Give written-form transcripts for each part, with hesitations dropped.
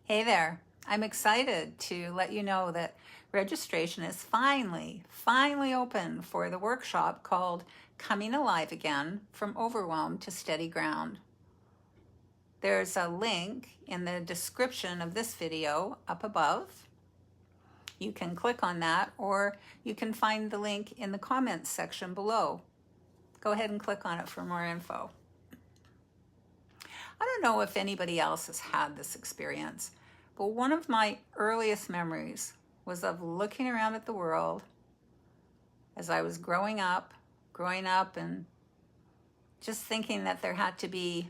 Hey there. I'm excited to let you know that registration is finally open for the workshop called Coming Alive Again from Overwhelm to Steady Ground. There's a link in the description of this video up above. You can click on that, or you can find the link in the comments section below. Go ahead and click on it for more info. I don't know if anybody else has had this experience, but one of my earliest memories was of looking around at the world as I was growing up and just thinking that there had to be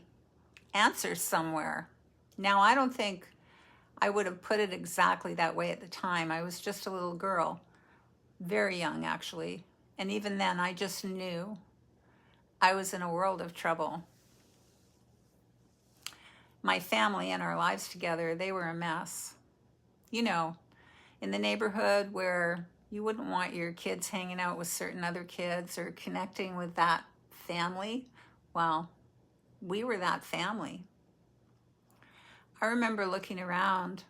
answers somewhere. Now, I don't think I would have put it exactly that way at the time. I was just a little girl, very young actually, and even then I just knew I was in a world of trouble. My family and our lives together, they were a mess. You know, in the neighborhood where you wouldn't want your kids hanging out with certain other kids or connecting with that family. Well, we were that family. I remember looking around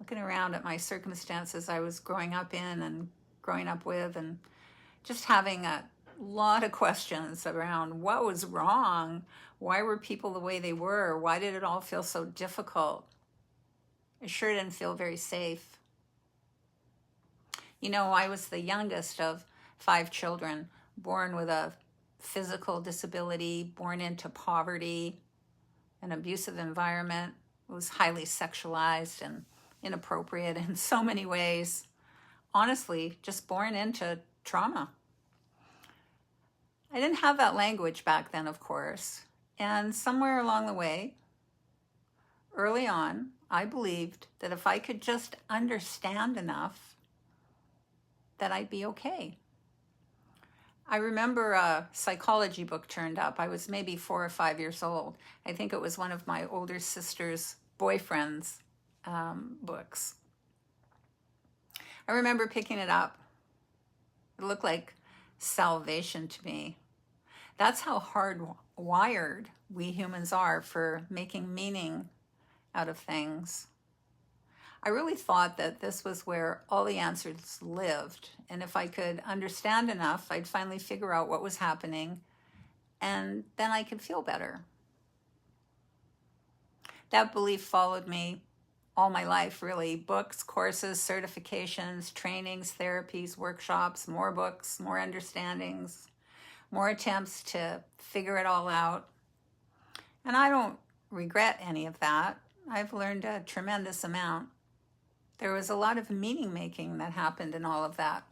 at my circumstances I was growing up in and growing up with, and just having a lot of questions around what was wrong. Why were people the way they were? Why did it all feel so difficult? It sure didn't feel very safe. You know, I was the youngest of 5 children, born with a physical disability, born into poverty, an abusive environment. It was highly sexualized and inappropriate in so many ways. Honestly, just born into trauma. I didn't have that language back then, of course. And somewhere along the way, early on, I believed that if I could just understand enough, that I'd be okay. I remember a psychology book turned up. I was maybe 4 or 5 years old. I think it was one of my older sister's boyfriend's books. I remember picking it up. It looked like salvation to me. That's how hardwired we humans are for making meaning out of things. I really thought that this was where all the answers lived, and if I could understand enough, I'd finally figure out what was happening, and then I could feel better. That belief followed me all my life, really. Books, courses, certifications, trainings, therapies, workshops, more books, more understandings, more attempts to figure it all out. And I don't regret any of that. I've learned a tremendous amount. There was a lot of meaning making that happened in all of that.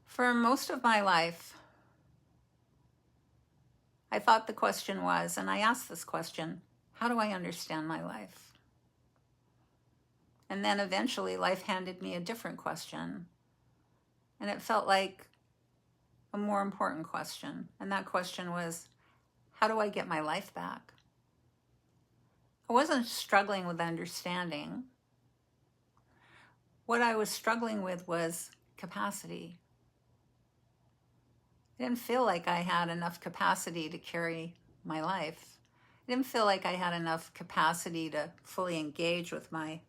For most of my life, I thought the question was, and I asked this question, how do I understand my life? And then eventually life handed me a different question. And it felt like a more important question. And that question was, how do I get my life back? I wasn't struggling with understanding. What I was struggling with was capacity. I didn't feel like I had enough capacity to carry my life. I didn't feel like I had enough capacity to fully engage with my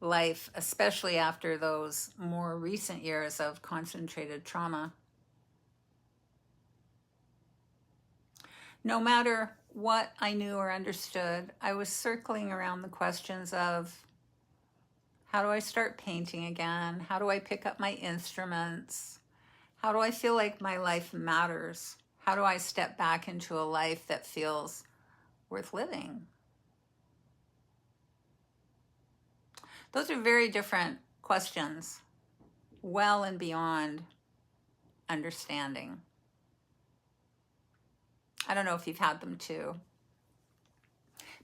life, especially after those more recent years of concentrated trauma. No matter what I knew or understood, I was circling around the questions of, how do I start painting again? How do I pick up my instruments? How do I feel like my life matters? How do I step back into a life that feels worth living? Those are very different questions, well and beyond understanding. I don't know if you've had them too.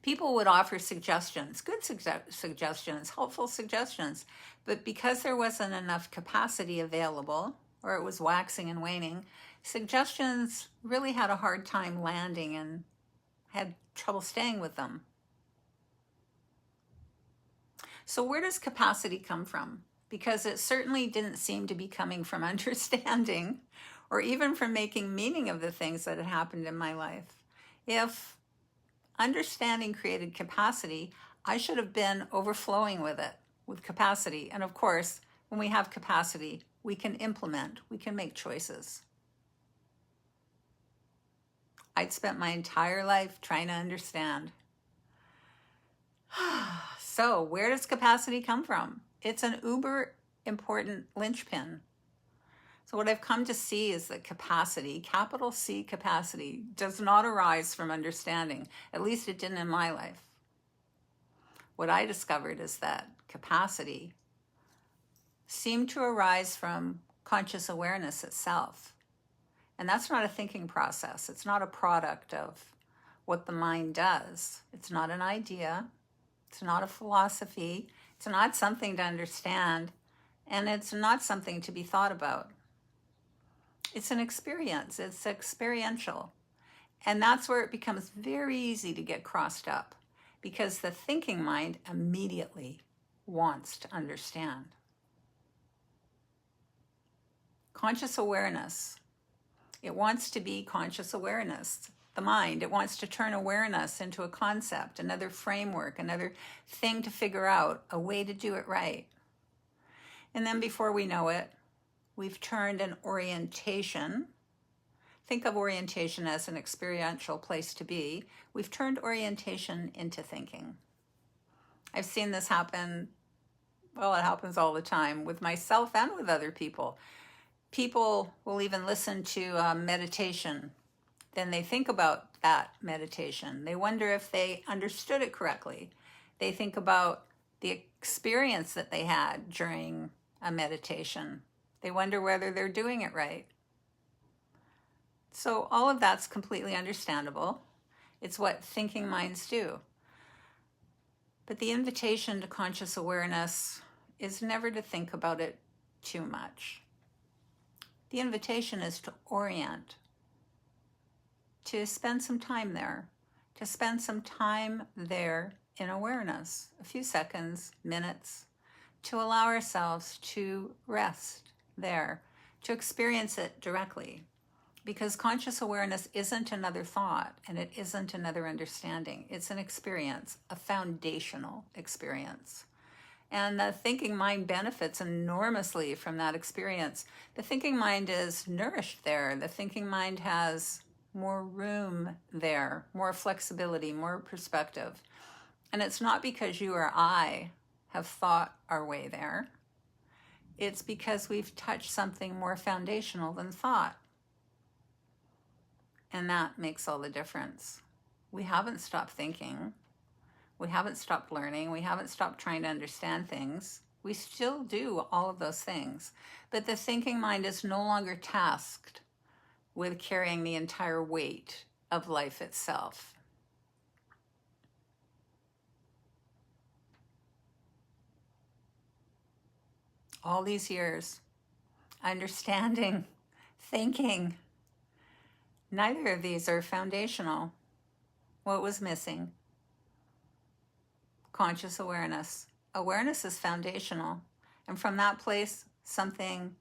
People would offer suggestions, good suggestions, helpful suggestions, but because there wasn't enough capacity available, or it was waxing and waning, suggestions really had a hard time landing and had trouble staying with them. So where does capacity come from? Because it certainly didn't seem to be coming from understanding or even from making meaning of the things that had happened in my life. If understanding created capacity. I should have been overflowing with it, with capacity. And of course, when we have capacity, we can implement, we can make choices. I'd spent my entire life trying to understand. So, where does capacity come from? It's an uber important linchpin. So, what I've come to see is that capacity, capital C capacity, does not arise from understanding. At least it didn't in my life. What I discovered is that capacity seemed to arise from conscious awareness itself. And that's not a thinking process. It's not a product of what the mind does. It's not an idea. It's not a philosophy. It's not something to understand. And it's not something to be thought about. It's an experience. It's experiential. And that's where it becomes very easy to get crossed up, because the thinking mind immediately wants to understand. Conscious awareness. It wants to be conscious awareness. The mind, it wants to turn awareness into a concept, another framework, another thing to figure out, a way to do it right. And then before we know it, we've turned an orientation. Think of orientation as an experiential place to be. We've turned orientation into thinking. I've seen this happen, well, it happens all the time with myself and with other people. People will even listen to meditation. Then they think about that meditation. They wonder if they understood it correctly. They think about the experience that they had during a meditation. They wonder whether they're doing it right. So all of that's completely understandable. It's what thinking minds do. But the invitation to conscious awareness is never to think about it too much. The invitation is to orient, to spend some time there, in awareness, a few seconds, minutes, to allow ourselves to rest there, to experience it directly. Because conscious awareness isn't another thought and it isn't another understanding. It's an experience, a foundational experience. And the thinking mind benefits enormously from that experience. The thinking mind is nourished there. The thinking mind has more room there, more flexibility, more perspective. And it's not because you or I have thought our way there. It's because we've touched something more foundational than thought. And that makes all the difference. We haven't stopped thinking. We haven't stopped learning. We haven't stopped trying to understand things. We still do all of those things. But the thinking mind is no longer tasked with carrying the entire weight of life itself. All these years, understanding, thinking, neither of these are foundational. What was missing? Conscious awareness. Awareness is foundational. And from that place, something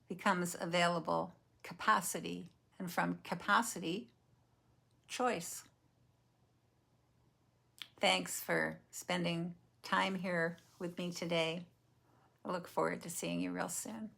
becomes available, capacity. And from capacity, choice. Thanks for spending time here with me today. I look forward to seeing you real soon.